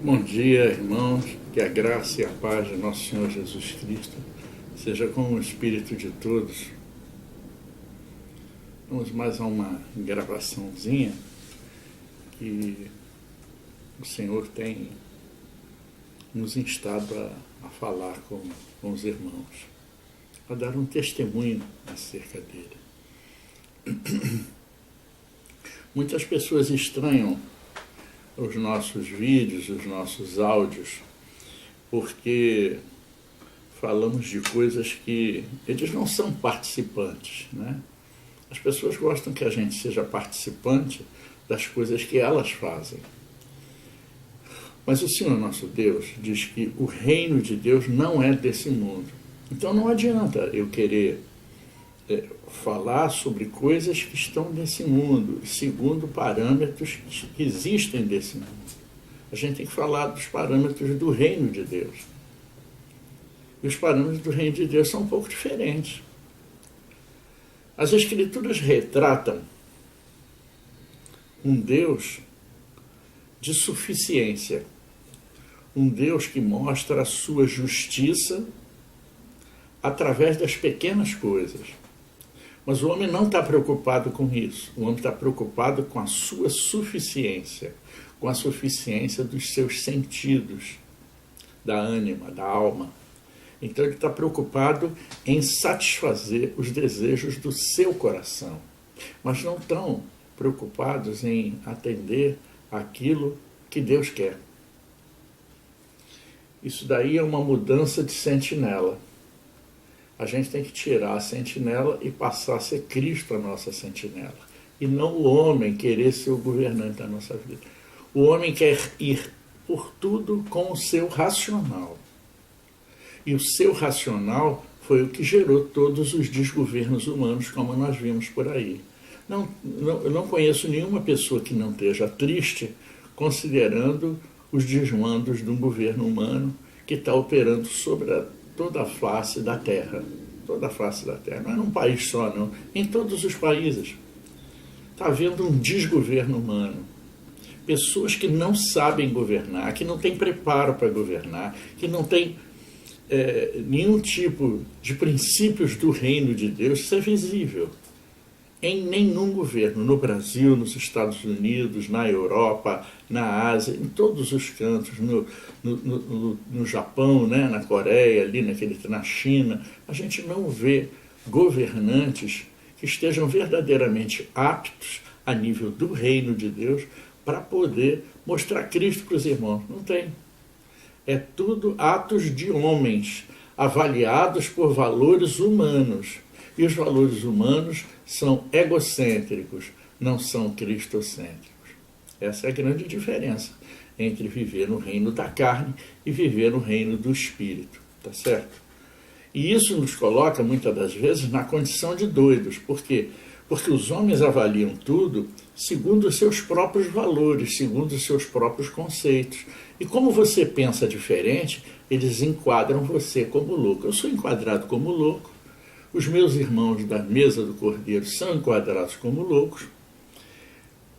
Bom dia, irmãos, que a graça e a paz de nosso Senhor Jesus Cristo seja com o espírito de todos. Vamos mais a uma gravaçãozinha que o Senhor tem nos instado a falar com os irmãos, a dar um testemunho acerca dele. Muitas pessoas estranham os nossos vídeos, os nossos áudios, porque falamos de coisas que eles não são participantes, né? As pessoas gostam que a gente seja participante das coisas que elas fazem. Mas o Senhor nosso Deus diz que o reino de Deus não é desse mundo. Então não adianta eu querer falar sobre coisas que estão nesse mundo, segundo parâmetros que existem desse mundo. A gente tem que falar dos parâmetros do reino de Deus. E os parâmetros do reino de Deus são um pouco diferentes. As Escrituras retratam um Deus de suficiência, um Deus que mostra a sua justiça através das pequenas coisas. Mas o homem não está preocupado com isso. O homem está preocupado com a sua suficiência, com a suficiência dos seus sentidos, da ânima, da alma. Então ele está preocupado em satisfazer os desejos do seu coração, mas não estão preocupados em atender aquilo que Deus quer. Isso daí é uma mudança de sentinela. A gente tem que tirar a sentinela e passar a ser Cristo a nossa sentinela. E não o homem querer ser o governante da nossa vida. O homem quer ir por tudo com o seu racional. E o seu racional foi o que gerou todos os desgovernos humanos, como nós vimos por aí. Eu não conheço nenhuma pessoa que não esteja triste considerando os desmandos de um governo humano que está operando sobre toda a face da Terra. Toda a face da Terra. Não é num país só, não. Em todos os países. Está havendo um desgoverno humano. Pessoas que não sabem governar, que não têm preparo para governar, que não têm nenhum tipo de princípios do reino de Deus. Isso é visível. Em nenhum governo, no Brasil, nos Estados Unidos, na Europa, na Ásia, em todos os cantos, no Japão, né, na Coreia, ali na China, a gente não vê governantes que estejam verdadeiramente aptos a nível do reino de Deus para poder mostrar Cristo para os irmãos. Não tem. É tudo atos de homens, avaliados por valores humanos. E os valores humanos são egocêntricos, não são cristocêntricos. Essa é a grande diferença entre viver no reino da carne e viver no reino do espírito, tá certo? E isso nos coloca, muitas das vezes, na condição de doidos. Por quê? Porque os homens avaliam tudo segundo os seus próprios valores, segundo os seus próprios conceitos. E como você pensa diferente, eles enquadram você como louco. Eu sou enquadrado como louco. Os meus irmãos da mesa do Cordeiro são enquadrados como loucos,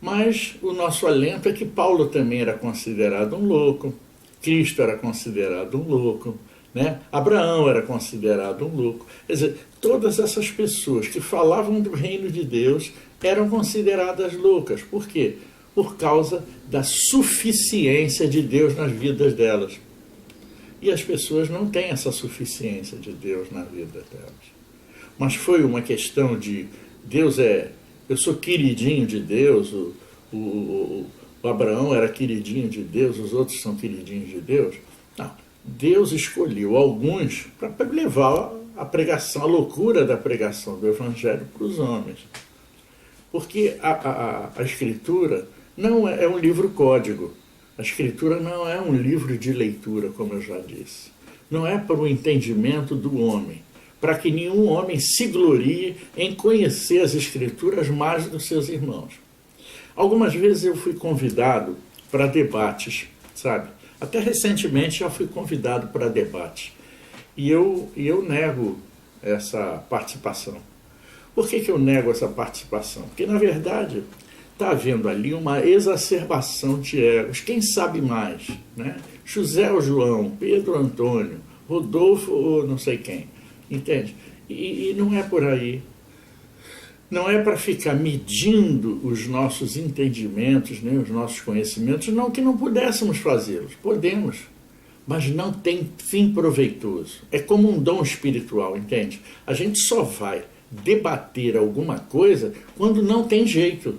mas o nosso alento é que Paulo também era considerado um louco, Cristo era considerado um louco, né? Abraão era considerado um louco. Quer dizer, todas essas pessoas que falavam do reino de Deus eram consideradas loucas. Por quê? Por causa da suficiência de Deus nas vidas delas. E as pessoas não têm essa suficiência de Deus na vida delas. Mas foi uma questão de Deus eu sou queridinho de Deus, o Abraão era queridinho de Deus, os outros são queridinhos de Deus. Não, Deus escolheu alguns para levar a pregação, a loucura da pregação do Evangelho para os homens. Porque a Escritura não é um livro código, a Escritura não é um livro de leitura, como eu já disse. Não é para o entendimento do homem, para que nenhum homem se glorie em conhecer as Escrituras mais dos seus irmãos. Algumas vezes eu fui convidado para debates, sabe? Até recentemente já fui convidado para debates. E eu nego essa participação. Por que eu nego essa participação? Porque, na verdade, está havendo ali uma exacerbação de egos. Quem sabe mais? Né? José ou João, Pedro ou Antônio, Rodolfo ou não sei quem. Entende? E não é por aí. Não é para ficar medindo os nossos entendimentos, nem os nossos conhecimentos, não que não pudéssemos fazê-los. Podemos, mas não tem fim proveitoso. É como um dom espiritual, entende? A gente só vai debater alguma coisa quando não tem jeito.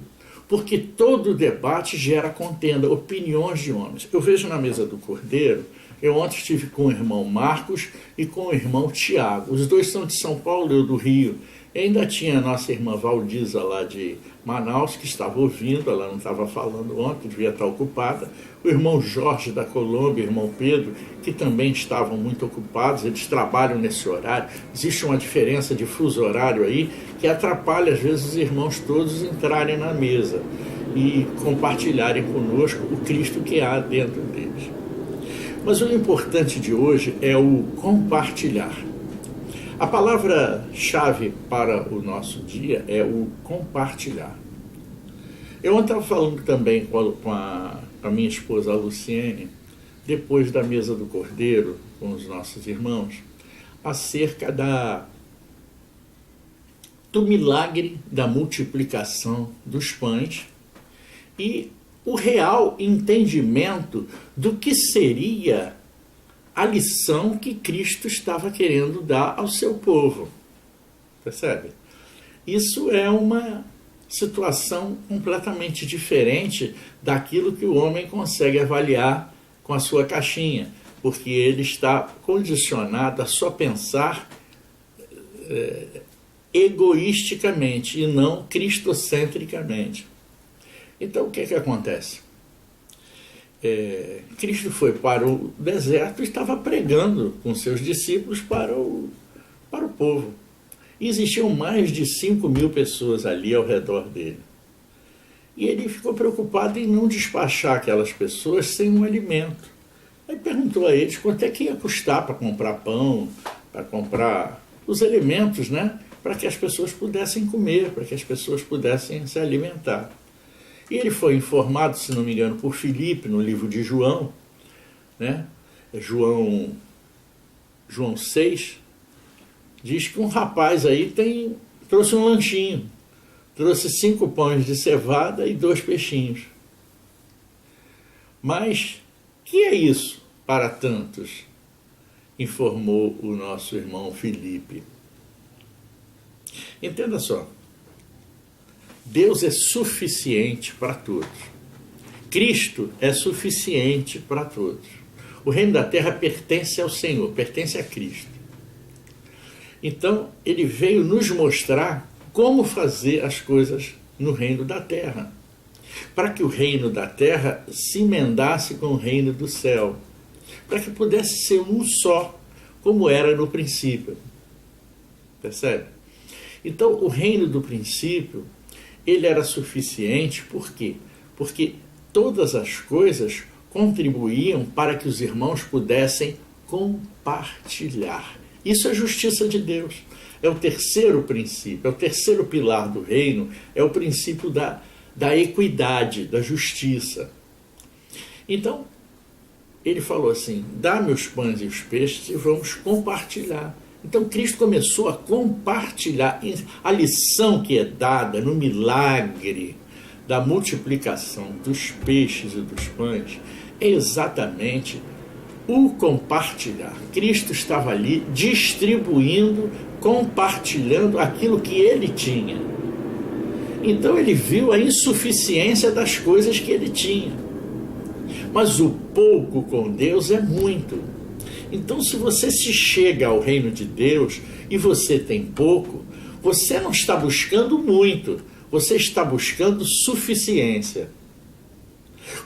Porque todo debate gera contenda, opiniões de homens. Eu vejo na mesa do Cordeiro, eu ontem estive com o irmão Marcos e com o irmão Tiago. Os dois são de São Paulo, eu do Rio. E ainda tinha a nossa irmã Valdiza lá de Manaus, que estava ouvindo, ela não estava falando ontem, devia estar ocupada. O irmão Jorge da Colômbia, o irmão Pedro, que também estavam muito ocupados, eles trabalham nesse horário. Existe uma diferença de fuso horário aí que atrapalha às vezes os irmãos todos entrarem na mesa e compartilharem conosco o Cristo que há dentro deles. Mas o importante de hoje é o compartilhar. A palavra-chave para o nosso dia é o compartilhar. Eu ontem estava falando também com a minha esposa, a Luciene, depois da mesa do Cordeiro, com os nossos irmãos, acerca do milagre da multiplicação dos pães e o real entendimento do que seria a lição que Cristo estava querendo dar ao seu povo. Percebe? Isso é uma situação completamente diferente daquilo que o homem consegue avaliar com a sua caixinha, porque ele está condicionado a só pensar egoisticamente e não cristocentricamente. Então, o que acontece? Cristo foi para o deserto e estava pregando com seus discípulos para o povo. E existiam mais de 5.000 pessoas ali ao redor dele. E ele ficou preocupado em não despachar aquelas pessoas sem um alimento. Aí perguntou a eles quanto é que ia custar para comprar pão, para comprar os elementos, né? Para que as pessoas pudessem comer, para que as pessoas pudessem se alimentar. E ele foi informado, se não me engano, por Filipe, no livro de João, né? João 6, diz que um rapaz aí trouxe um lanchinho, trouxe 5 pães de cevada e 2 peixinhos. Mas, que é isso para tantos? Informou o nosso irmão Filipe. Entenda só. Deus é suficiente para todos. Cristo é suficiente para todos. O reino da terra pertence ao Senhor, pertence a Cristo. Então, ele veio nos mostrar como fazer as coisas no reino da terra, para que o reino da terra se emendasse com o reino do céu, para que pudesse ser um só, como era no princípio. Percebe? Então, o reino do princípio, ele era suficiente, por quê? Porque todas as coisas contribuíam para que os irmãos pudessem compartilhar. Isso é justiça de Deus. É o terceiro princípio, é o terceiro pilar do reino, é o princípio da equidade, da justiça. Então, ele falou assim, dá-me os pães e os peixes e vamos compartilhar. Então Cristo começou a compartilhar a lição que é dada no milagre da multiplicação dos peixes e dos pães, é exatamente o compartilhar. Cristo estava ali distribuindo, compartilhando aquilo que ele tinha. Então ele viu a insuficiência das coisas que ele tinha. Mas o pouco com Deus é muito. Então, se você se chega ao reino de Deus e você tem pouco, você não está buscando muito, você está buscando suficiência.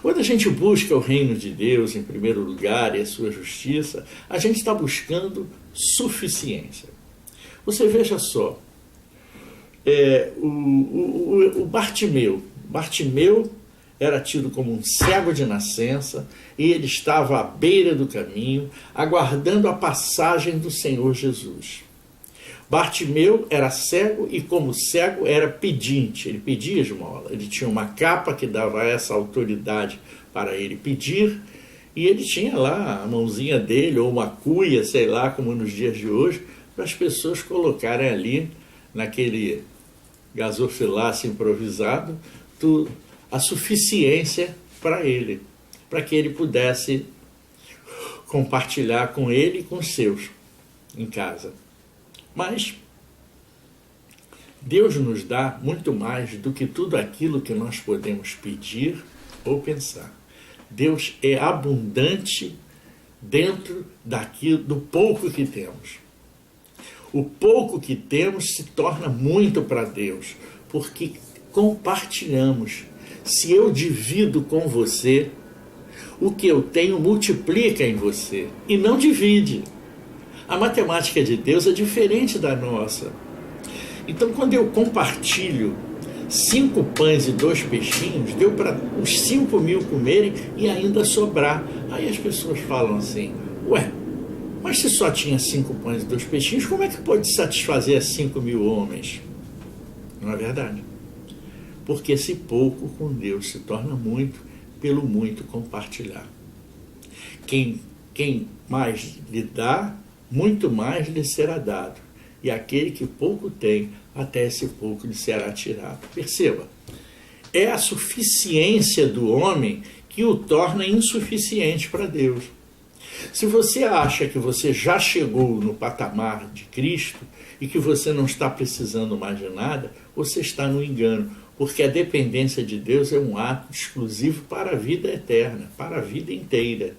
Quando a gente busca o reino de Deus em primeiro lugar e a sua justiça, a gente está buscando suficiência. Você veja só, o Bartimeu era tido como um cego de nascença e ele estava à beira do caminho, aguardando a passagem do Senhor Jesus. Bartimeu era cego e, como cego, era pedinte. Ele pedia esmola. Ele tinha uma capa que dava essa autoridade para ele pedir. E ele tinha lá a mãozinha dele, ou uma cuia, sei lá, como nos dias de hoje, para as pessoas colocarem ali, naquele gasofilaço improvisado, a suficiência para ele, para que ele pudesse compartilhar com ele e com os seus em casa. Mas Deus nos dá muito mais do que tudo aquilo que nós podemos pedir ou pensar. Deus é abundante dentro do pouco que temos. O pouco que temos se torna muito para Deus, porque compartilhamos. Se eu divido com você, o que eu tenho multiplica em você e não divide. A matemática de Deus é diferente da nossa. Então, quando eu compartilho 5 pães e 2 peixinhos, deu para uns 5.000 comerem e ainda sobrar. Aí as pessoas falam assim, ué, mas se só tinha 5 pães e 2 peixinhos, como é que pode satisfazer 5.000 homens? Não é verdade? Porque esse pouco com Deus se torna muito, pelo muito compartilhar. Quem mais lhe dá, muito mais lhe será dado. E aquele que pouco tem, até esse pouco lhe será tirado. Perceba, é a suficiência do homem que o torna insuficiente para Deus. Se você acha que você já chegou no patamar de Cristo e que você não está precisando mais de nada, você está no engano, porque a dependência de Deus é um ato exclusivo para a vida eterna, para a vida inteira.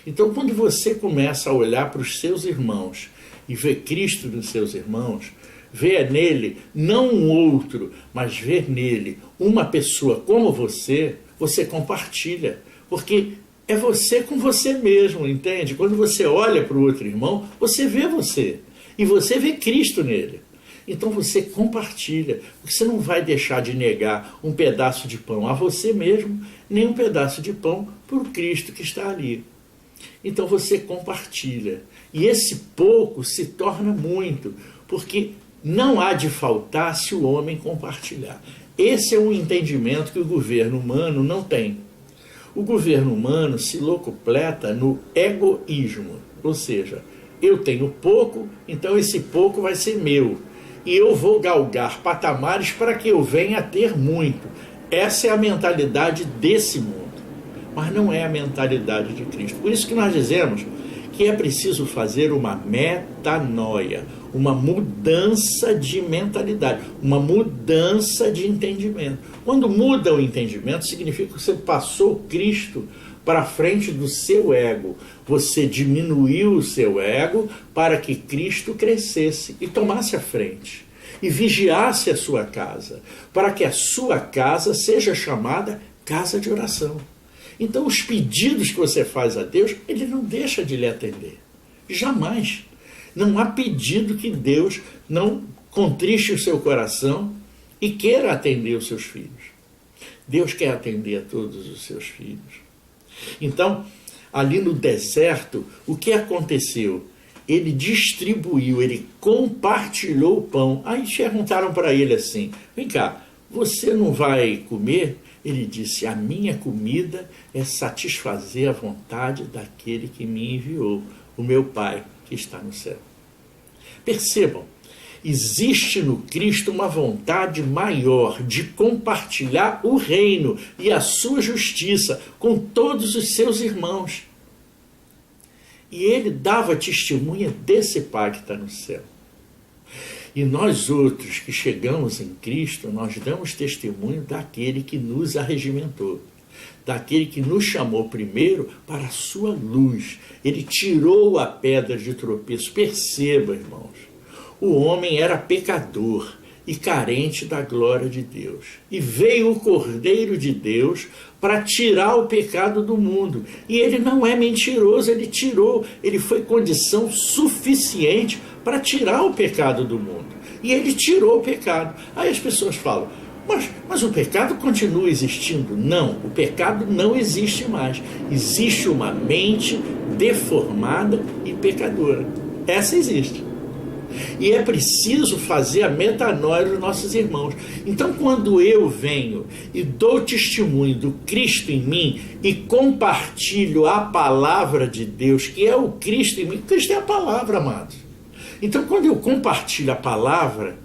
Então, quando você começa a olhar para os seus irmãos e ver Cristo nos seus irmãos, ver nele não um outro, mas ver nele uma pessoa como você, você compartilha, porque é você com você mesmo, entende? Quando você olha para o outro irmão, você vê você, e você vê Cristo nele. Então você compartilha, porque você não vai deixar de negar um pedaço de pão a você mesmo, nem um pedaço de pão para o Cristo que está ali. Então você compartilha, e esse pouco se torna muito, porque não há de faltar se o homem compartilhar. Esse é um entendimento que o governo humano não tem. O governo humano se locupleta no egoísmo, ou seja, eu tenho pouco, então esse pouco vai ser meu, e eu vou galgar patamares para que eu venha a ter muito. Essa é a mentalidade desse mundo, mas não é a mentalidade de Cristo. Por isso que nós dizemos que é preciso fazer uma metanoia, uma mudança de mentalidade, uma mudança de entendimento. Quando muda o entendimento, significa que você passou Cristo para frente do seu ego. Você diminuiu o seu ego para que Cristo crescesse e tomasse a frente. E vigiasse a sua casa, para que a sua casa seja chamada casa de oração. Então, os pedidos que você faz a Deus, Ele não deixa de lhe atender. Jamais. Não há pedido que Deus não contriste o seu coração e queira atender os seus filhos. Deus quer atender a todos os seus filhos. Então, ali no deserto, o que aconteceu? Ele distribuiu, ele compartilhou o pão. Aí perguntaram para ele assim, vem cá, você não vai comer? Ele disse, a minha comida é satisfazer a vontade daquele que me enviou, o meu Pai que está no céu. Percebam, existe no Cristo uma vontade maior de compartilhar o reino e a sua justiça com todos os seus irmãos. E ele dava testemunha desse Pai que está no céu. E nós outros que chegamos em Cristo, nós damos testemunho daquele que nos arregimentou, daquele que nos chamou primeiro para a sua luz. Ele tirou a pedra de tropeço. Perceba, irmãos, o homem era pecador e carente da glória de Deus. E veio o Cordeiro de Deus para tirar o pecado do mundo. E ele não é mentiroso, ele tirou, ele foi condição suficiente para tirar o pecado do mundo. E ele tirou o pecado. Aí as pessoas falam, mas o pecado continua existindo? Não, o pecado não existe mais. Existe uma mente deformada e pecadora. Essa existe. E é preciso fazer a metanoia dos nossos irmãos. Então, quando eu venho e dou testemunho do Cristo em mim e compartilho a palavra de Deus, que é o Cristo em mim, Cristo é a palavra, amados. Então, quando eu compartilho a palavra,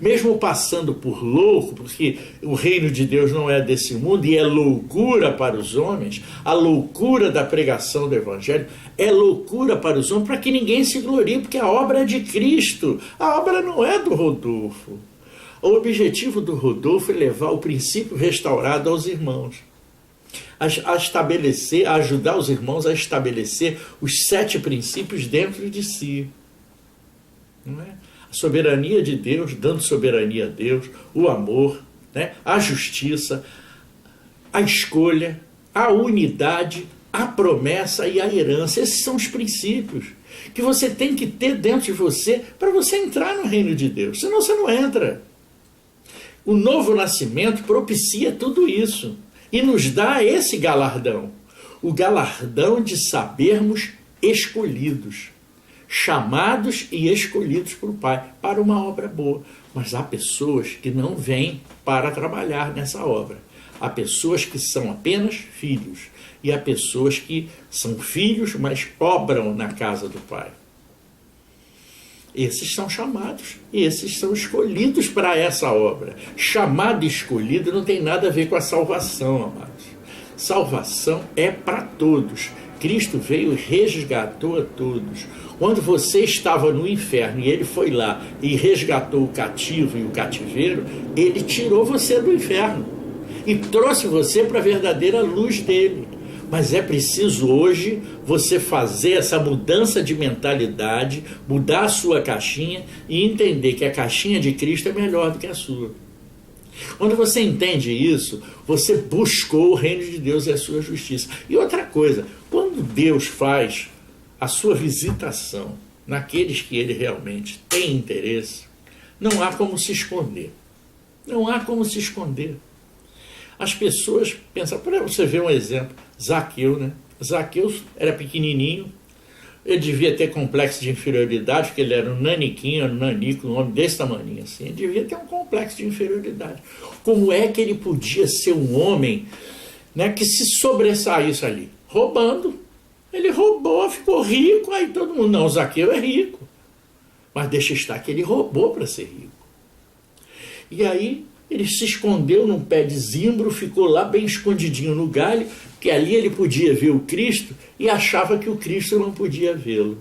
mesmo passando por louco, porque o reino de Deus não é desse mundo e é loucura para os homens, a loucura da pregação do Evangelho é loucura para os homens, para que ninguém se glorie, porque a obra é de Cristo, a obra não é do Rodolfo. O objetivo do Rodolfo é levar o princípio restaurado aos irmãos, a estabelecer, a ajudar os irmãos a estabelecer os 7 princípios dentro de si. Não é? A soberania de Deus, dando soberania a Deus, o amor, né? A justiça, a escolha, a unidade, a promessa e a herança. Esses são os princípios que você tem que ter dentro de você para você entrar no reino de Deus, senão você não entra. O novo nascimento propicia tudo isso e nos dá esse galardão, o galardão de sabermos escolhidos, chamados e escolhidos por Pai para uma obra boa. Mas há pessoas que não vêm para trabalhar nessa obra. Há pessoas que são apenas filhos. E há pessoas que são filhos, mas obram na casa do Pai. Esses são chamados e esses são escolhidos para essa obra. Chamado e escolhido não tem nada a ver com a salvação, amados. Salvação é para todos. Cristo veio e resgatou a todos. Quando você estava no inferno e ele foi lá e resgatou o cativo e o cativeiro, ele tirou você do inferno e trouxe você para a verdadeira luz dele. Mas é preciso hoje você fazer essa mudança de mentalidade, mudar a sua caixinha e entender que a caixinha de Cristo é melhor do que a sua. Quando você entende isso, você buscou o reino de Deus e a sua justiça. E outra coisa, quando Deus faz a sua visitação naqueles que ele realmente tem interesse, não há como se esconder. Não há como se esconder. As pessoas pensam, para você ver um exemplo, Zaqueu, né? Zaqueu era pequenininho, ele devia ter complexo de inferioridade, porque ele era um naniquinho, um nanico, um homem desse tamanho assim, ele devia ter um complexo de inferioridade. Como é que ele podia ser um homem, né, que se sobressaísse ali? Roubando. Ele roubou, ficou rico, aí todo mundo, não, o Zaqueu é rico. Mas deixa estar que ele roubou para ser rico. E aí ele se escondeu num pé de zimbro, ficou lá bem escondidinho no galho, que ali ele podia ver o Cristo e achava que o Cristo não podia vê-lo.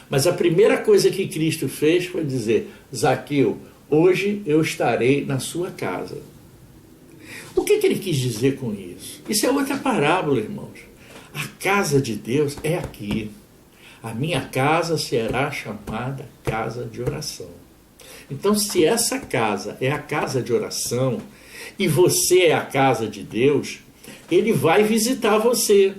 Mas a primeira coisa que Cristo fez foi dizer, Zaqueu, hoje eu estarei na sua casa. O que ele quis dizer com isso? Isso é outra parábola, irmãos. A casa de Deus é aqui. A minha casa será chamada casa de oração. Então, se essa casa é a casa de oração e você é a casa de Deus, ele vai visitar você.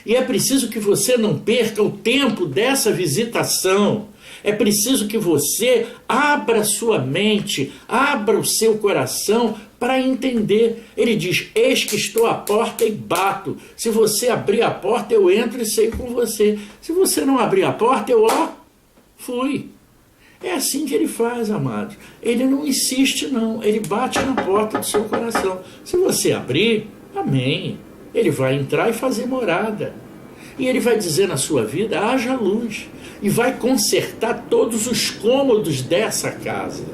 E é preciso que você não perca o tempo dessa visitação. É preciso que você abra sua mente, abra o seu coração para entender. Ele diz, eis que estou à porta e bato. Se você abrir a porta, eu entro e saio com você. Se você não abrir a porta, eu fui. É assim que ele faz, amados. Ele não insiste, não. Ele bate na porta do seu coração. Se você abrir, amém. Ele vai entrar e fazer morada. E ele vai dizer na sua vida, haja luz. E vai consertar todos os cômodos dessa casa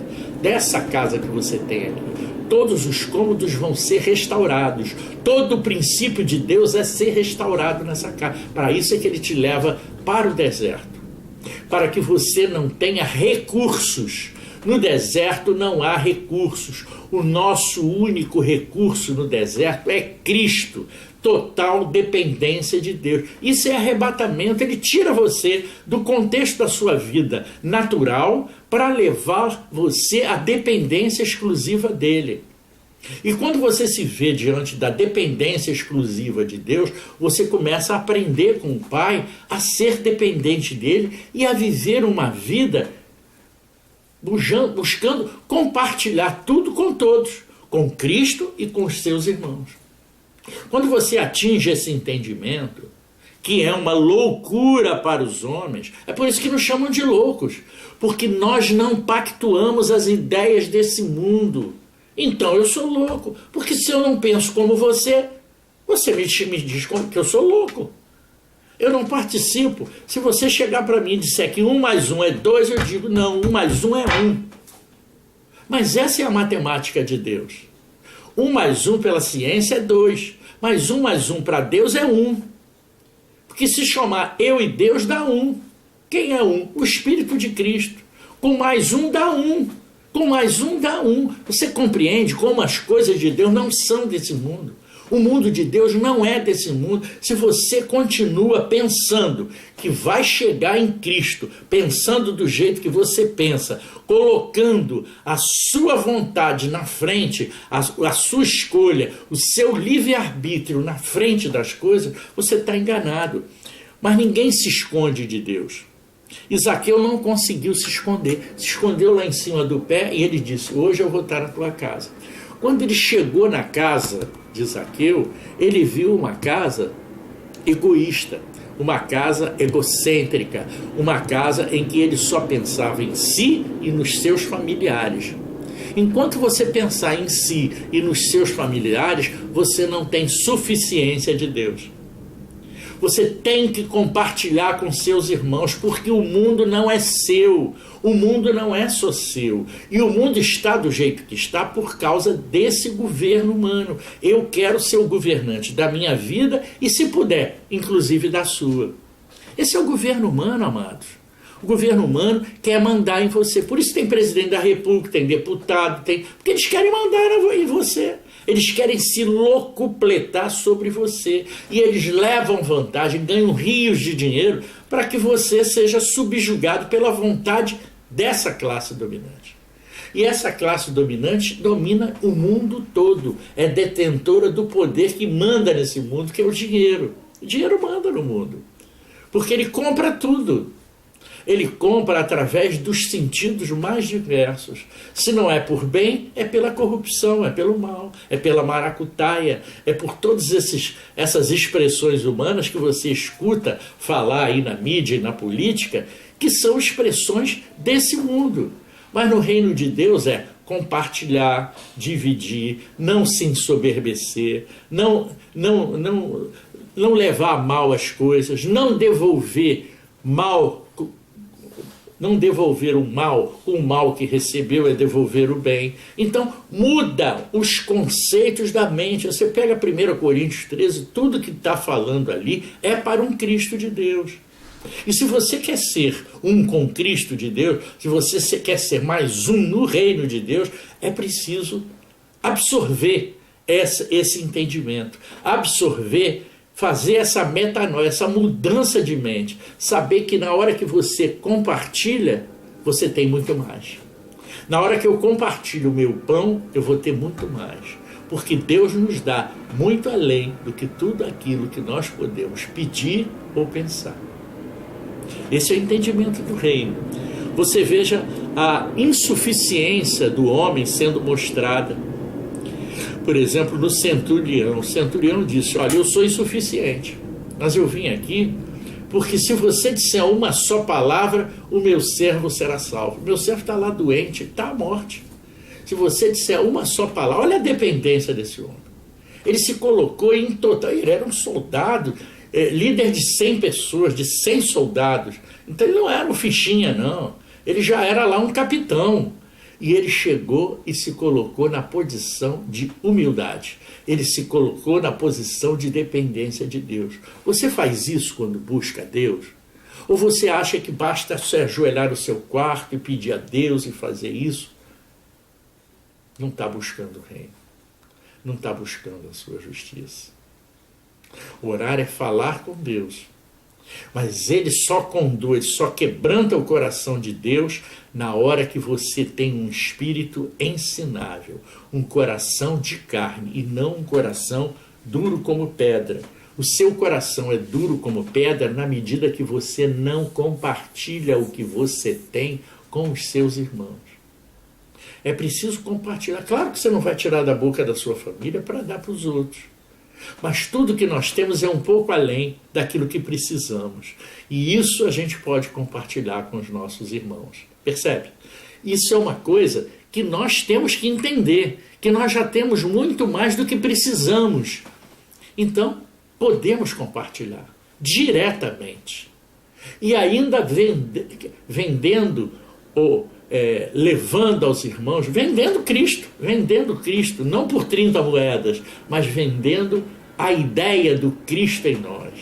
que você tem aqui. Todos os cômodos vão ser restaurados. Todo o princípio de Deus é ser restaurado nessa casa. Para isso é que ele te leva para o deserto. Para que você não tenha recursos. No deserto não há recursos. O nosso único recurso no deserto é Cristo. Total dependência de Deus. Isso é arrebatamento. Ele tira você do contexto da sua vida natural para levar você à dependência exclusiva dele. E quando você se vê diante da dependência exclusiva de Deus, você começa a aprender com o Pai a ser dependente dele e a viver uma vida buscando compartilhar tudo com todos, com Cristo e com os seus irmãos. Quando você atinge esse entendimento, que é uma loucura para os homens. É por isso que nos chamam de loucos, porque nós não pactuamos as ideias desse mundo. Então eu sou louco, porque se eu não penso como você me diz que eu sou louco. Eu não participo. Se você chegar para mim e disser que 1 mais 1 é 2, eu digo, não, 1 mais 1 é 1. Mas essa é a matemática de Deus. 1 mais 1 pela ciência é 2, mas 1 mais 1 para Deus é 1. Porque se chamar eu e Deus dá 1. Quem é 1? O Espírito de Cristo. Com mais 1 dá 1. Com mais 1 dá 1. Você compreende como as coisas de Deus não são desse mundo? O mundo de Deus não é desse mundo. Se você continua pensando que vai chegar em Cristo, pensando do jeito que você pensa, colocando a sua vontade na frente, a sua escolha, o seu livre-arbítrio na frente das coisas, você está enganado. Mas ninguém se esconde de Deus. E Zaqueu não conseguiu se escondeu lá em cima do pé e ele disse, hoje eu vou estar na tua casa. Quando ele chegou na casa de Zaqueu, ele viu uma casa egoísta, uma casa egocêntrica, uma casa em que ele só pensava em si e nos seus familiares. Enquanto você pensar em si e nos seus familiares, você não tem suficiência de Deus. Você tem que compartilhar com seus irmãos, porque o mundo não é seu, o mundo não é só seu. E o mundo está do jeito que está por causa desse governo humano. Eu quero ser o governante da minha vida e, se puder, inclusive da sua. Esse é o governo humano, amados. O governo humano quer mandar em você. Por isso tem presidente da república, tem deputado, porque eles querem mandar em você. Eles querem se locupletar sobre você. E eles levam vantagem, ganham rios de dinheiro para que você seja subjugado pela vontade dessa classe dominante. E essa classe dominante domina o mundo todo. É detentora do poder que manda nesse mundo, que é o dinheiro. O dinheiro manda no mundo. Porque ele compra tudo. Ele compra através dos sentidos mais diversos. Se não é por bem, é pela corrupção, é pelo mal, é pela maracutaia, é por todas essas expressões humanas que você escuta falar aí na mídia e na política, que são expressões desse mundo. Mas no reino de Deus é compartilhar, dividir, não se ensoberbecer, não levar a mal as coisas, não devolver o mal, o mal que recebeu é devolver o bem. Então muda os conceitos da mente. Você pega 1 Coríntios 13, tudo que está falando ali é para um Cristo de Deus. E se você quer ser um com Cristo de Deus, se você quer ser mais um no reino de Deus, é preciso absorver esse entendimento, fazer essa metanoia, essa mudança de mente, saber que na hora que você compartilha, você tem muito mais. Na hora que eu compartilho o meu pão, eu vou ter muito mais. Porque Deus nos dá muito além do que tudo aquilo que nós podemos pedir ou pensar. Esse é o entendimento do reino. Você veja a insuficiência do homem sendo mostrada. Por exemplo, no centurião. O centurião disse, olha, eu sou insuficiente, mas eu vim aqui porque se você disser uma só palavra, o meu servo será salvo. O meu servo está lá doente, está à morte. Se você disser uma só palavra, olha a dependência desse homem. Ele se colocou em total, ele era um soldado, líder de 100 pessoas, de 100 soldados. Então ele não era um fichinha, não. Ele já era lá um capitão. E ele chegou e se colocou na posição de humildade. Ele se colocou na posição de dependência de Deus. Você faz isso quando busca Deus? Ou você acha que basta se ajoelhar no seu quarto e pedir a Deus e fazer isso? Não está buscando o reino. Não está buscando a sua justiça. Orar é falar com Deus. Mas ele só conduz, só quebranta o coração de Deus na hora que você tem um espírito ensinável, um coração de carne e não um coração duro como pedra. O seu coração é duro como pedra na medida que você não compartilha o que você tem com os seus irmãos. É preciso compartilhar. Claro que você não vai tirar da boca da sua família para dar para os outros. Mas tudo que nós temos é um pouco além daquilo que precisamos. E isso a gente pode compartilhar com os nossos irmãos. Percebe? Isso é uma coisa que nós temos que entender, que nós já temos muito mais do que precisamos. Então, podemos compartilhar diretamente. E ainda vendendo ou levando aos irmãos, vendendo Cristo, não por 30 moedas, mas vendendo a ideia do Cristo em nós.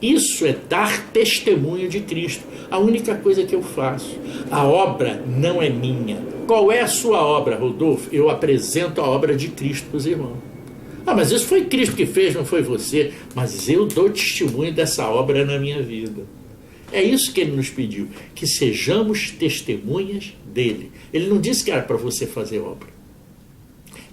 Isso é dar testemunho de Cristo. A única coisa que eu faço. A obra não é minha. Qual é a sua obra, Rodolfo? Eu apresento a obra de Cristo para os irmãos. Ah, mas isso foi Cristo que fez, não foi você. Mas eu dou testemunho dessa obra na minha vida. É isso que ele nos pediu, que sejamos testemunhas dele. Ele não disse que era para você fazer obra.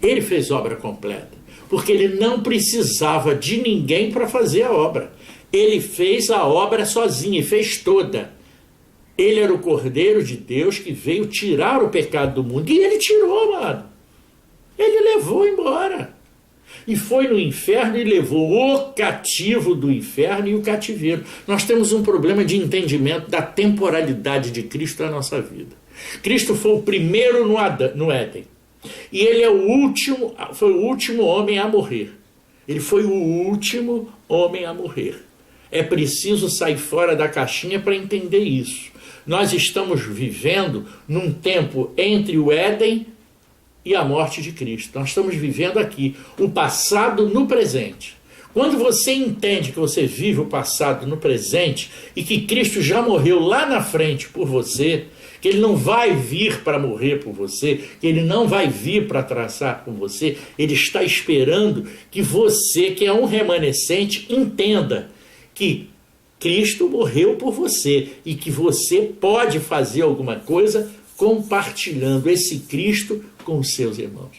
Ele fez obra completa, porque ele não precisava de ninguém para fazer a obra. Ele fez a obra sozinho e fez toda. Ele era o Cordeiro de Deus que veio tirar o pecado do mundo. E ele tirou, amado. Ele levou embora. E foi no inferno e levou o cativo do inferno e o cativeiro. Nós temos um problema de entendimento da temporalidade de Cristo na nossa vida. Cristo foi o primeiro no Éden. E ele é foi o último homem a morrer. Ele foi o último homem a morrer. É preciso sair fora da caixinha para entender isso. Nós estamos vivendo num tempo entre o Éden e a morte de Cristo. Nós estamos vivendo aqui o passado no presente. Quando você entende que você vive o passado no presente e que Cristo já morreu lá na frente por você, que ele não vai vir para morrer por você, que ele não vai vir para traçar por você, ele está esperando que você, que é um remanescente, entenda que Cristo morreu por você e que você pode fazer alguma coisa compartilhando esse Cristo com os seus irmãos.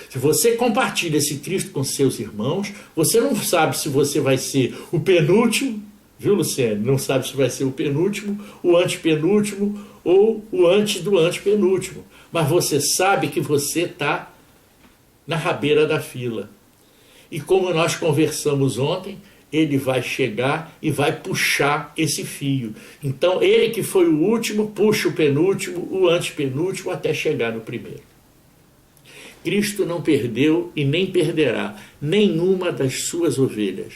Se você compartilha esse Cristo com seus irmãos, você não sabe se você vai ser o penúltimo, viu, Luciane? Não sabe se vai ser o penúltimo, o antepenúltimo ou o antes do antepenúltimo. Mas você sabe que você está na rabeira da fila. E como nós conversamos ontem, ele vai chegar e vai puxar esse fio. Então, ele que foi o último, puxa o penúltimo, o antepenúltimo, até chegar no primeiro. Cristo não perdeu e nem perderá nenhuma das suas ovelhas.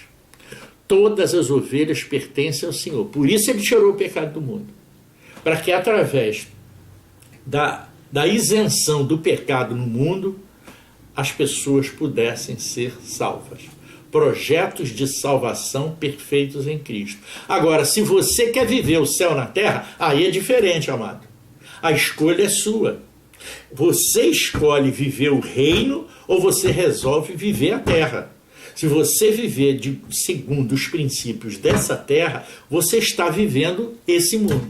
Todas as ovelhas pertencem ao Senhor. Por isso ele tirou o pecado do mundo. Para que através da isenção do pecado no mundo, as pessoas pudessem ser salvas. Projetos de salvação perfeitos em Cristo. Agora, se você quer viver o céu na terra, aí é diferente, amado. A escolha é sua. Você escolhe viver o reino ou você resolve viver a terra. Se você viver segundo os princípios dessa terra, você está vivendo esse mundo.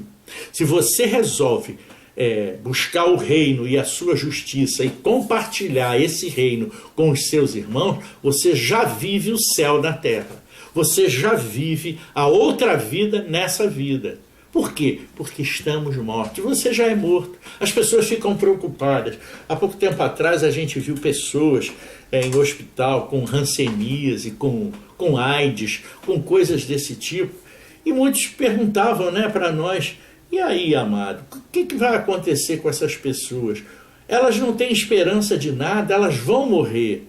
Se você resolve buscar o reino e a sua justiça e compartilhar esse reino com os seus irmãos, você já vive o céu na terra. Você já vive a outra vida nessa vida. Por quê? Porque estamos mortos. Você já é morto. As pessoas ficam preocupadas. Há pouco tempo atrás a gente viu pessoas em hospital com hanseníase, com AIDS, com coisas desse tipo. E muitos perguntavam, para nós: e aí, amado, o que vai acontecer com essas pessoas? Elas não têm esperança de nada, elas vão morrer.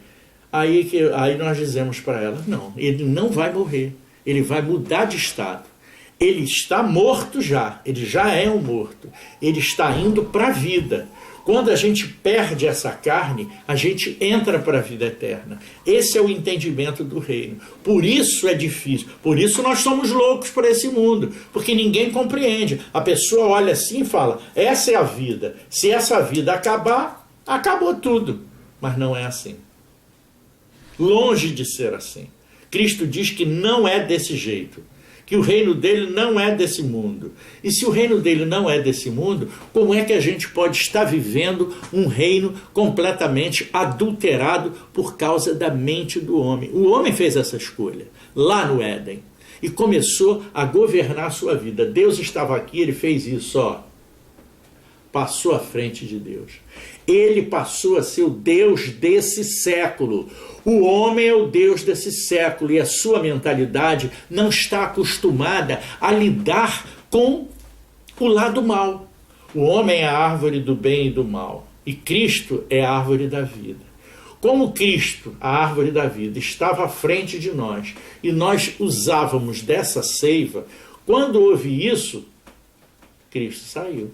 Aí nós dizemos para elas: não, ele não vai morrer, ele vai mudar de estado. Ele está morto já, ele já é um morto, ele está indo para a vida. Quando a gente perde essa carne, a gente entra para a vida eterna. Esse é o entendimento do reino. Por isso é difícil, por isso nós somos loucos por esse mundo, porque ninguém compreende. A pessoa olha assim e fala: essa é a vida, se essa vida acabar, acabou tudo. Mas não é assim. Longe de ser assim. Cristo diz que não é desse jeito, que o reino dele não é desse mundo. E se o reino dele não é desse mundo, como é que a gente pode estar vivendo um reino completamente adulterado por causa da mente do homem? O homem fez essa escolha lá no Éden e começou a governar a sua vida. Deus estava aqui, ele fez isso, passou à frente de Deus. Ele passou a ser o Deus desse século. O homem é o Deus desse século e a sua mentalidade não está acostumada a lidar com o lado mal. O homem é a árvore do bem e do mal e Cristo é a árvore da vida. Como Cristo, a árvore da vida, estava à frente de nós e nós usávamos dessa seiva, quando houve isso, Cristo saiu.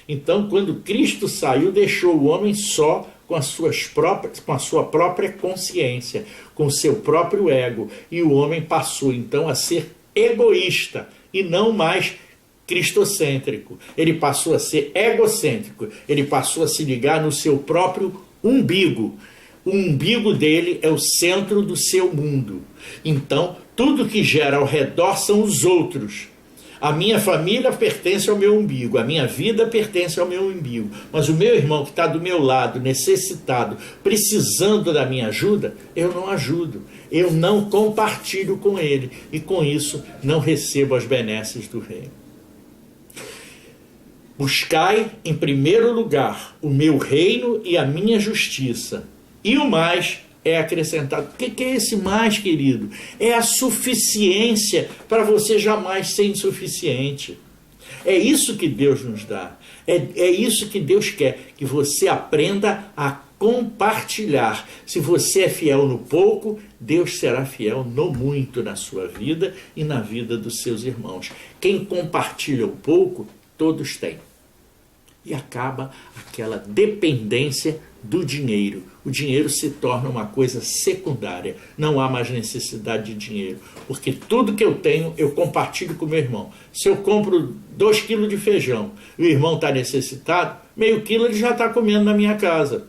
Então, quando Cristo saiu, deixou o homem só com a sua própria consciência, com o seu próprio ego. E o homem passou, então, a ser egoísta e não mais cristocêntrico. Ele passou a ser egocêntrico. Ele passou a se ligar no seu próprio umbigo. O umbigo dele é o centro do seu mundo. Então, tudo que gera ao redor são os outros. A minha família pertence ao meu umbigo, a minha vida pertence ao meu umbigo. Mas o meu irmão que está do meu lado, necessitado, precisando da minha ajuda, eu não ajudo. Eu não compartilho com ele. E com isso não recebo as benesses do reino. Buscai em primeiro lugar o meu reino e a minha justiça. E o mais é acrescentado. O que é esse mais, querido? É a suficiência para você jamais ser insuficiente. É isso que Deus nos dá. É isso que Deus quer, que você aprenda a compartilhar. Se você é fiel no pouco, Deus será fiel no muito na sua vida e na vida dos seus irmãos. Quem compartilha o pouco, todos têm. E acaba aquela dependência do dinheiro. O dinheiro se torna uma coisa secundária. Não há mais necessidade de dinheiro. Porque tudo que eu tenho, eu compartilho com o meu irmão. Se eu compro 2 quilos de feijão e o irmão está necessitado, meio quilo ele já está comendo na minha casa.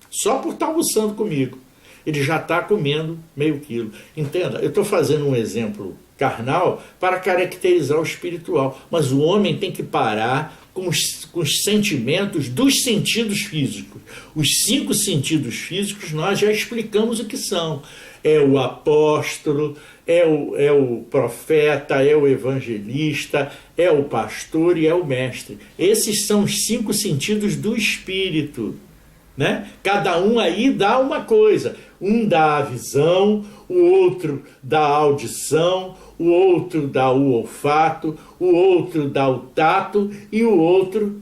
Só por estar almoçando comigo. Ele já está comendo meio quilo. Entenda, eu estou fazendo um exemplo carnal para caracterizar o espiritual. Mas o homem tem que parar com os sentimentos dos sentidos físicos. Os 5 sentidos físicos nós já explicamos o que são. É o apóstolo, é o profeta, é o evangelista, é o pastor e é o mestre. Esses são os 5 sentidos do espírito. Né? Cada um aí dá uma coisa. Um dá a visão, o outro dá a audição, o outro dá o olfato, o outro dá o tato e o outro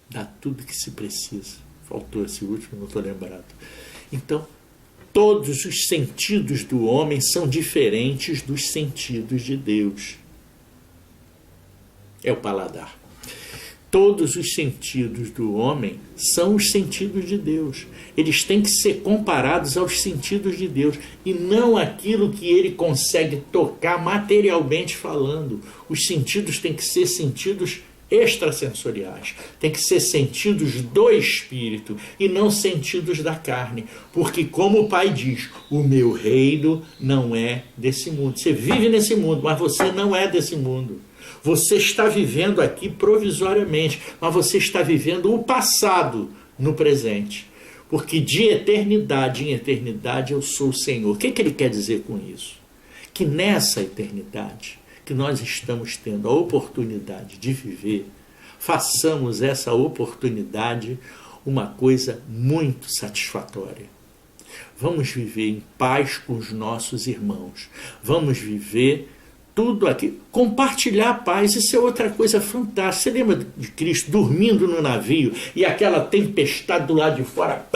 dá tudo que se precisa. Faltou esse último, não estou lembrado. Então, todos os sentidos do homem são diferentes dos sentidos de Deus. É o paladar. Todos os sentidos do homem são os sentidos de Deus. Eles têm que ser comparados aos sentidos de Deus e não aquilo que ele consegue tocar materialmente falando. Os sentidos têm que ser sentidos extrasensoriais. Tem que ser sentidos do espírito e não sentidos da carne. Porque, como o Pai diz, o meu reino não é desse mundo. Você vive nesse mundo, mas você não é desse mundo. Você está vivendo aqui provisoriamente, mas você está vivendo o passado no presente. Porque de eternidade em eternidade eu sou o Senhor. O que ele quer dizer com isso? Que nessa eternidade que nós estamos tendo a oportunidade de viver, façamos essa oportunidade uma coisa muito satisfatória. Vamos viver em paz com os nossos irmãos. Vamos viver tudo aqui, compartilhar a paz, isso é outra coisa fantástica. Você lembra de Cristo dormindo no navio e aquela tempestade do lado de fora,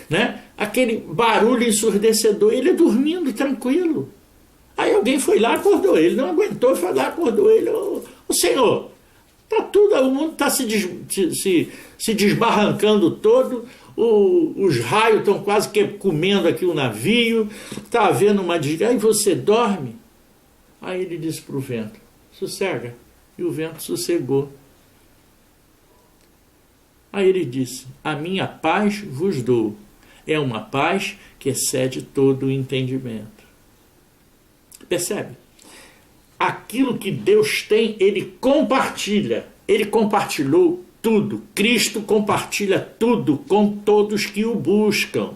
né? Aquele barulho ensurdecedor, ele dormindo tranquilo. Aí alguém foi lá, acordou ele, não aguentou, foi lá, acordou ele. Ô Senhor, tá tudo, o mundo está se desbarrancando todo. Os raios estão quase que comendo aqui o navio, está havendo uma desgraça, e você dorme? Aí ele disse para o vento, sossega, e o vento sossegou. Aí ele disse, a minha paz vos dou, é uma paz que excede todo o entendimento. Percebe? Aquilo que Deus tem, ele compartilha, ele compartilhou tudo. Cristo compartilha tudo com todos que o buscam.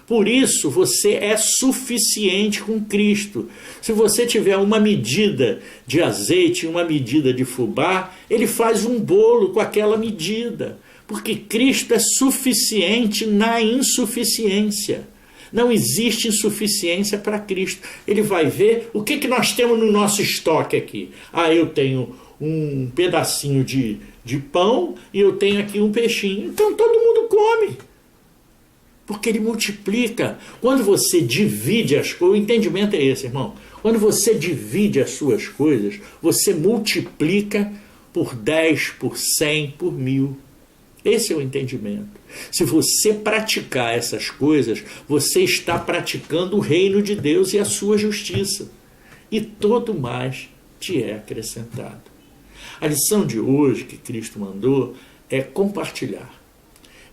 Por isso você é suficiente com Cristo. Se você tiver uma medida de azeite, uma medida de fubá, ele faz um bolo com aquela medida. Porque Cristo é suficiente na insuficiência. Não existe insuficiência para Cristo. Ele vai ver o que nós temos no nosso estoque aqui. Eu tenho um pedacinho de pão e eu tenho aqui um peixinho. Então todo mundo come. Porque ele multiplica. Quando você divide as coisas, o entendimento é esse, irmão. Quando você divide as suas coisas, você multiplica por 10, por 100, por 1000. Esse é o entendimento. Se você praticar essas coisas, você está praticando o reino de Deus e a sua justiça. E todo mais te é acrescentado. A lição de hoje que Cristo mandou é compartilhar.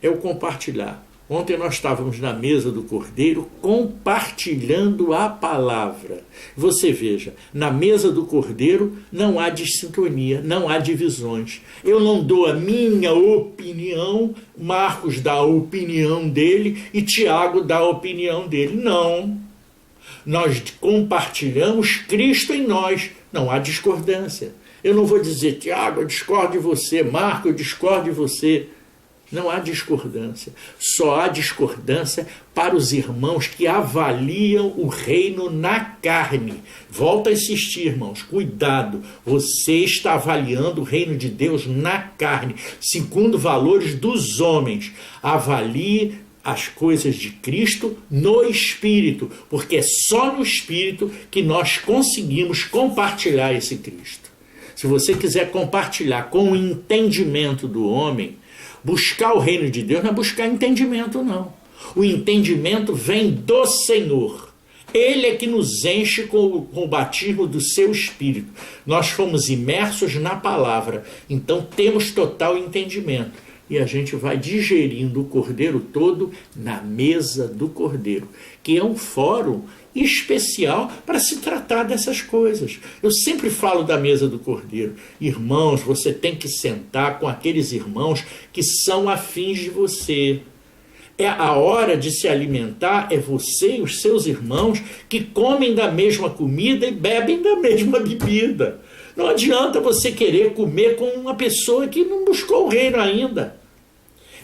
É o compartilhar. Ontem nós estávamos na mesa do Cordeiro compartilhando a palavra. Você veja, na mesa do Cordeiro não há dissintonia, não há divisões. Eu não dou a minha opinião, Marcos dá a opinião dele e Tiago dá a opinião dele. Não. Nós compartilhamos Cristo em nós, não há discordância. Eu não vou dizer, Tiago, eu discordo de você, Marcos, eu discordo de você. Não há discordância. Só há discordância para os irmãos que avaliam o reino na carne. Volto a insistir, irmãos, cuidado. Você está avaliando o reino de Deus na carne, segundo valores dos homens. Avalie as coisas de Cristo no Espírito, porque é só no Espírito que nós conseguimos compartilhar esse Cristo. Se você quiser compartilhar com o entendimento do homem, buscar o reino de Deus não é buscar entendimento, não. O entendimento vem do Senhor. Ele é que nos enche com o batismo do seu Espírito. Nós fomos imersos na palavra, então temos total entendimento. E a gente vai digerindo o Cordeiro todo na mesa do Cordeiro, que é um fórum especial para se tratar dessas coisas. Eu sempre falo da mesa do Cordeiro. Irmãos, você tem que sentar com aqueles irmãos que são afins de você. É a hora de se alimentar, é você e os seus irmãos que comem da mesma comida e bebem da mesma bebida. Não adianta você querer comer com uma pessoa que não buscou o reino ainda.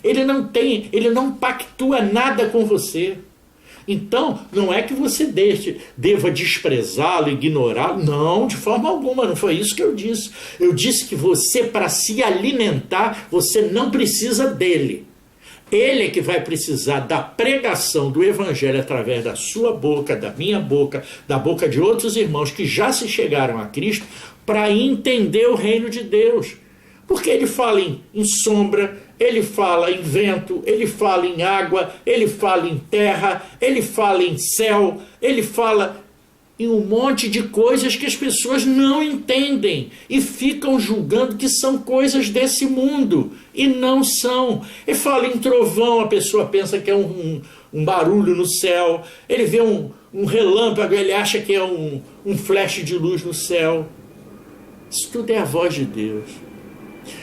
Ele não pactua nada com você. Então, não é que você deva desprezá-lo, ignorá-lo. Não, de forma alguma, não foi isso que eu disse. Eu disse que você, para se alimentar, você não precisa dele. Ele é que vai precisar da pregação do Evangelho através da sua boca, da minha boca, da boca de outros irmãos que já se chegaram a Cristo, para entender o reino de Deus. Porque ele fala em sombra, ele fala em vento, ele fala em água, ele fala em terra, ele fala em céu, ele fala em um monte de coisas que as pessoas não entendem e ficam julgando que são coisas desse mundo, e não são. Ele fala em trovão, a pessoa pensa que é um barulho no céu, ele vê um relâmpago, ele acha que é um flash de luz no céu. Isso tudo é a voz de Deus.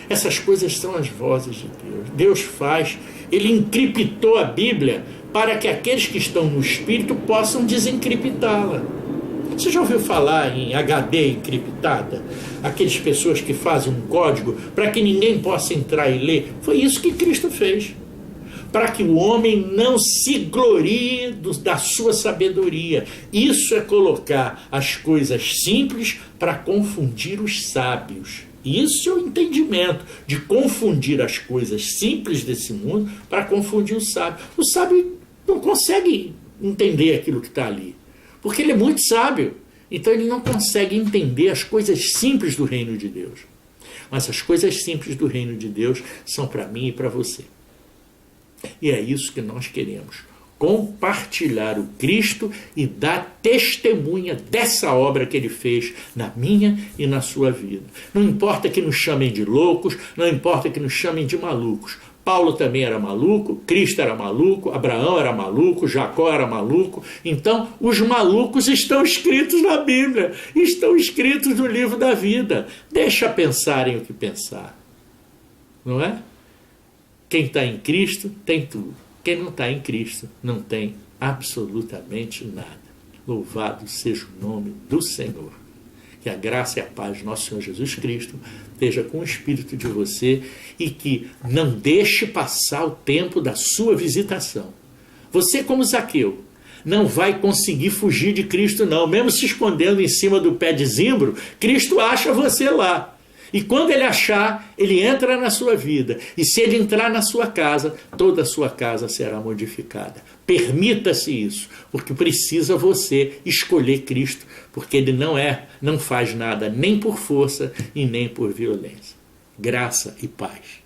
Essas coisas são as vozes de Deus. Deus faz, ele encriptou a Bíblia para que aqueles que estão no Espírito possam desencriptá-la. Você já ouviu falar em HD encriptada? Aquelas pessoas que fazem um código para que ninguém possa entrar e ler. Foi isso que Cristo fez. Para que o homem não se glorie da sua sabedoria. Isso é colocar as coisas simples para confundir os sábios. Isso é o entendimento de confundir as coisas simples desse mundo para confundir o sábio. O sábio não consegue entender aquilo que está ali, porque ele é muito sábio. Então ele não consegue entender as coisas simples do reino de Deus. Mas as coisas simples do reino de Deus são para mim e para você. E é isso que nós queremos. Compartilhar o Cristo e dar testemunha dessa obra que ele fez na minha e na sua vida. Não importa que nos chamem de loucos, não importa que nos chamem de malucos. Paulo também era maluco, Cristo era maluco, Abraão era maluco, Jacó era maluco. Então, os malucos estão escritos na Bíblia, estão escritos no livro da vida. Deixa pensarem o que pensar. Não é? Quem está em Cristo tem tudo. Quem não está em Cristo não tem absolutamente nada. Louvado seja o nome do Senhor. Que a graça e a paz de nosso Senhor Jesus Cristo esteja com o espírito de você e que não deixe passar o tempo da sua visitação. Você, como Zaqueu, não vai conseguir fugir de Cristo, não. Mesmo se escondendo em cima do pé de zimbro, Cristo acha você lá. E quando ele achar, ele entra na sua vida. E se ele entrar na sua casa, toda a sua casa será modificada. Permita-se isso, porque precisa você escolher Cristo, porque ele não faz nada nem por força e nem por violência. Graça e paz.